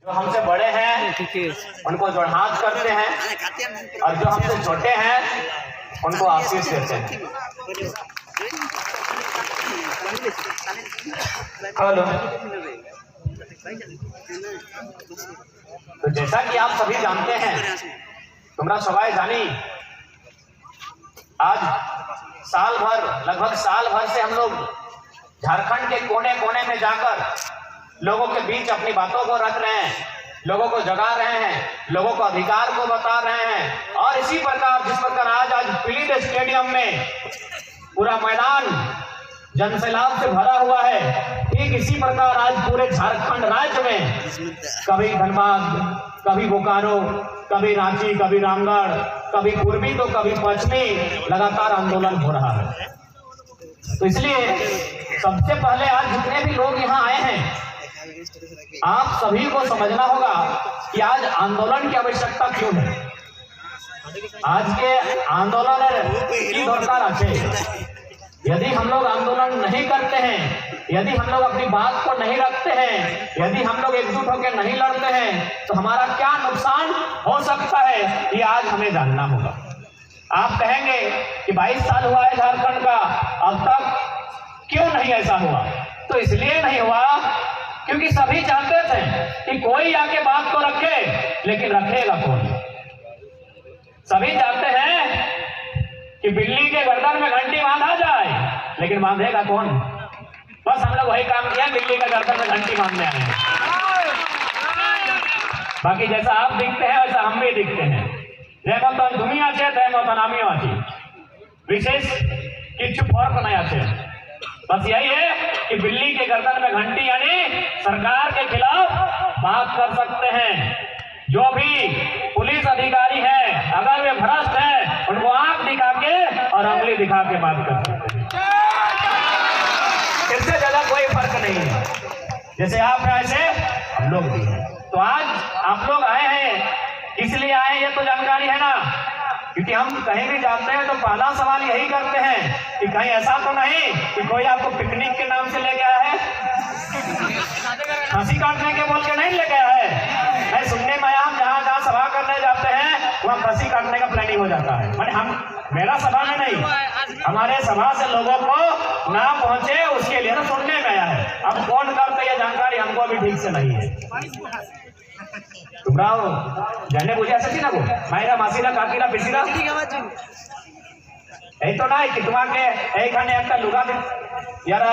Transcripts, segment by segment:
जो हमसे बड़े हैं उनको जोड़ हाथ करते हैं और जो हमसे छोटे हैं उनको आशीष देते हैं। हेलो। तो जैसा कि आप सभी जानते हैं, तुमरा सवाई जानी, आज साल भर, लगभग साल भर से हम लोग झारखंड के कोने कोने में जाकर लोगों के बीच अपनी बातों को रख रहे हैं, लोगों को जगा रहे हैं, लोगों को अधिकार को बता रहे हैं। और इसी प्रकार जिस प्रकार आज पीलीद स्टेडियम में पूरा मैदान जनसैलाब से भरा हुआ है, ठीक इसी प्रकार आज पूरे झारखंड राज्य में कभी धनबाद, कभी बोकारो, कभी रांची, कभी रामगढ़, कभी पूर्वी तो कभी पश्चिमी लगातार आंदोलन हो रहा है। तो इसलिए सबसे पहले आज जितने भी लोग यहाँ आए हैं, आप सभी को समझना होगा कि आज आंदोलन की आवश्यकता क्यों है। आज के आंदोलन की दरकार है। यदि हम लोग आंदोलन नहीं करते हैं, यदि हम लोग अपनी बात को नहीं रखते हैं, यदि हम लोग एकजुट होकर नहीं लड़ते हैं, तो हमारा क्या नुकसान हो सकता है, ये आज हमें जानना होगा। आप कहेंगे कि 22 साल हुआ है झारखंड का, अब तक क्यों नहीं ऐसा हुआ? तो इसलिए नहीं हुआ क्योंकि सभी चाहते थे कि कोई आके बात को रखे, लेकिन रखेगा कौन? सभी चाहते हैं कि बिल्ली के गर्दन में घंटी बांधा जाए, लेकिन बांधेगा कौन? बस हम लोग वही काम किया, बिल्ली का गर्दन में घंटी बांधने आए हैं। बाकी जैसा आप दिखते हैं वैसा हम भी दिखते हैं। जैसे तुम्हें आचे थे मत नामियों आची, विशेष किच्छु फर्क नहीं आचे। बस यही है कि बिल्ली के गर्दन में घंटी यानी सरकार के खिलाफ बात कर सकते हैं। जो भी पुलिस अधिकारी है, अगर वे भ्रष्ट हैं, उनको आंख दिखा के और उंगली दिखा के बात कर सकते हैं। इससे ज्यादा कोई फर्क नहीं है। जैसे आप हैं ऐसे हम लोग भी हैं। तो आज आप लोग आए हैं, इसलिए आए, ये तो जानकारी है ना, क्योंकि हम कहीं भी जाते हैं तो पहला सवाल यही करते हैं कि कहीं ऐसा तो नहीं कि कोई आपको पिकनिक के नाम से ले गया है, फांसी काटने के बोल के नहीं ले गया है। मैं सुनने में आया, हम जहाँ जहाँ सभा करने जाते हैं वहाँ फांसी काटने का प्लानिंग हो जाता है। मैंने मेरा सभा में नहीं, हमारे सभा से लोगों को ना पहुंचे उसके लिए ना सुनने में आया है। अब कौन करते ये जानकारी हमको अभी ठीक से नहीं है। तुमरा जाने बुझे ऐसे ना, वो मायरा मासीरा काकीरा पिसीरा यही तो नहीं कि तुम्हारे एक लुगा यार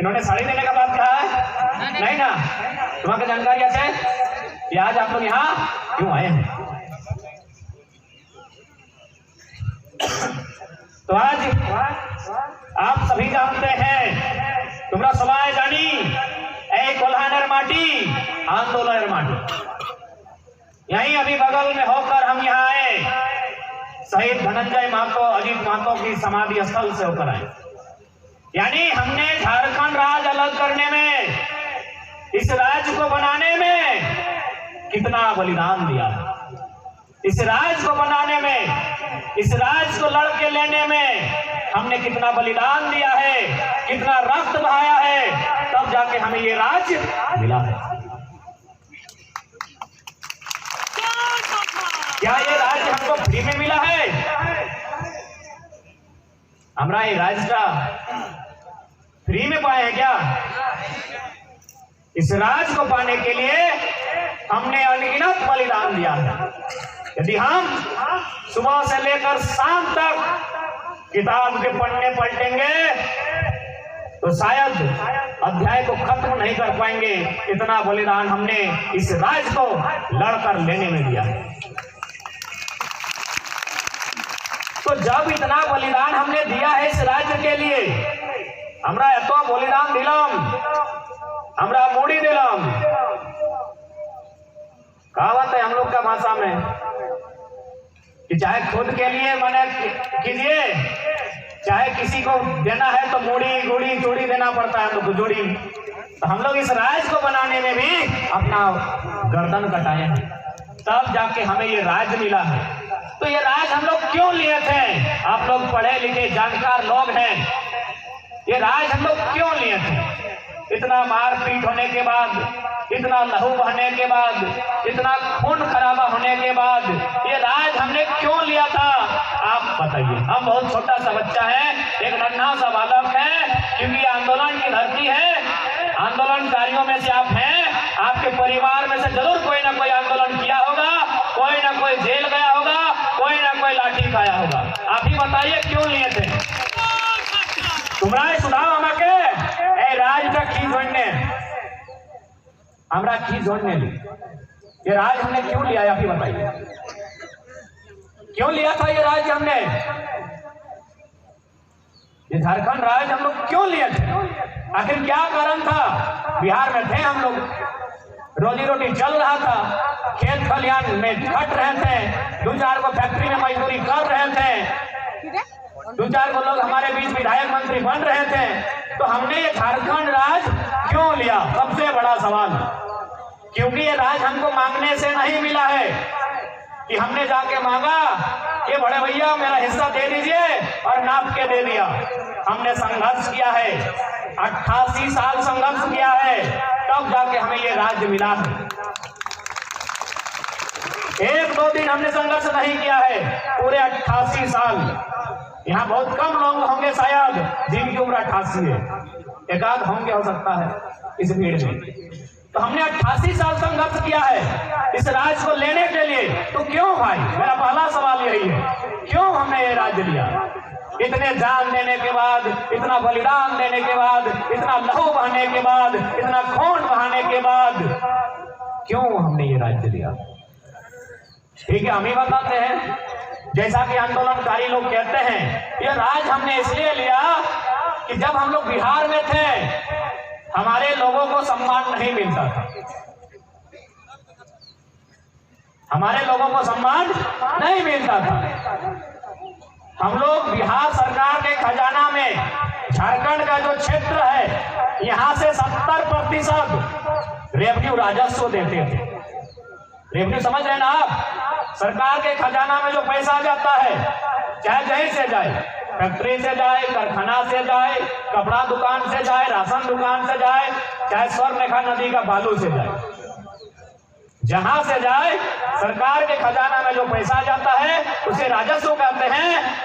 इन्होंने साड़ी देने का बात कहा है, नहीं ना? तुम्हारे जानकारी ऐसे कि आज आप लोग यहाँ क्यों आए हैं? तो आज आप सभी जानते हैं, तुम्हारा सवाल जानी कोल्हानर माटी आंदोलन माटी। यहीं अभी बगल में होकर हम यहाँ आए, शहीद धनंजय महतो, अजीत महतो की समाधि स्थल से होकर आए। यानी हमने झारखंड राज्य अलग करने में, इस राज्य को बनाने में कितना बलिदान दिया है। इस राज्य को बनाने में, इस राज्य को लड़के लेने में हमने कितना बलिदान दिया है, कितना रक्त बहाया है, तब जाके हमें ये राज्य मिला है। क्या ये राज्य हमको फ्री में मिला है? हमारा ये राज्य का फ्री में पाए हैं क्या? इस राज्य को पाने के लिए हमने अनगिनत बलिदान दिया है। यदि हम सुबह से लेकर शाम तक किताब के पन्ने पलटेंगे तो शायद अध्याय को खत्म नहीं कर पाएंगे। इतना बलिदान हमने इस राज्य को लड़कर लेने में दिया है। तो जब इतना बलिदान हमने दिया है इस राज्य के लिए, हमरा एतो बलिदान दिलम, हमरा मोड़ी दिलम, कहावत है हम लोग का भाषा में कि चाहे खुद के लिए मने कीजिए, चाहे किसी को देना है तो मूड़ी गुड़ी जोड़ी देना पड़ता है, तो जोड़ी। तो हम लोग इस राज्य को बनाने में भी अपना गर्दन कटाए हैं, तब जाके हमें ये राज्य मिला है। तो ये राज्य हम लोग क्यों लिए थे? आप लोग पढ़े लिखे जानकार लोग हैं, ये राज्य हम लोग क्यों लिए थे? इतना मारपीट होने के बाद, इतना लहू बहने के बाद, इतना खून खराबा होने के बाद ये राज हमने क्यों लिया था? आप बताइए। हम बहुत छोटा सा बच्चा है, एक नन्हा सा बालक है, क्योंकि आंदोलन की धरती है। आंदोलनकारियों में से आप हैं, आपके परिवार में से जरूर कोई ना कोई आंदोलन किया होगा, कोई ना कोई जेल गया होगा, कोई ना कोई लाठी खाया होगा। आप ही बताइए क्यों लिए थे? तुम्हारा सुनाओ हमारे ए राज का की जोड़ने हमरा की जोड़ने ली, ये राज हमने क्यों लिया? आप ही बताइए क्यों लिया था ये राज हमने? ये झारखंड राज हम लोग क्यों लिए थे? आखिर क्या कारण था? बिहार में थे हम लोग, रोजी रोटी चल रहा था, खेत खलिहान में खट रहे थे, 2-4 को फैक्ट्री में मजदूरी कर रहे थे, 2-4 को लोग हमारे बीच विधायक मंत्री बन रहे थे। तो हमने ये झारखंड राज क्यों लिया? सबसे बड़ा सवाल, क्योंकि ये राज हमको मांगने से नहीं मिला है कि हमने जाके मांगा कि बड़े भैया मेरा हिस्सा दे दीजिए और नाप के दे दिया। हमने संघर्ष किया है, 88 साल संघर्ष किया है, तब जाके हमें ये राज्य मिला है। 1-2 दिन हमने संघर्ष नहीं किया है, पूरे 88 साल। यहाँ बहुत कम लोग होंगे शायद जिनकी उम्र 88 है, एकाध होंगे हो सकता है इस भीड़ में। तो हमने 88 साल संघर्ष किया है इस राज्य को लेने के लिए। तो क्यों भाई? मेरा पहला सवाल यही है, क्यों हमने ये राज्य लिया? इतने जान देने के बाद, इतना बलिदान देने के बाद, इतना लहू बहाने के बाद, इतना खून बहाने के बाद क्यों हमने ये राज्य लिया? ठीक है, हम ही बताते हैं। जैसा कि आंदोलनकारी लोग कहते हैं, ये राज हमने इसलिए लिया कि जब हम लोग बिहार में थे हमारे लोगों को सम्मान नहीं मिलता था, हमारे लोगों को सम्मान नहीं मिलता था। हम लोग बिहार सरकार के खजाना में झारखंड का जो क्षेत्र है यहाँ से 70% रेवेन्यू राजस्व देते थे। रेवेन्यू समझ रहे ना आप? सरकार के खजाना में जो पैसा जाता है, चाहे कहीं से जाए, फैक्ट्री से जाए, कारखाना से जाए, कपड़ा दुकान से जाए, राशन दुकान से जाए, चाहे स्वर्णरेखा नदी का बालू से जाए, जहां से जाए सरकार के खजाना में जो पैसा जाता है उसे राजस्व कहते हैं।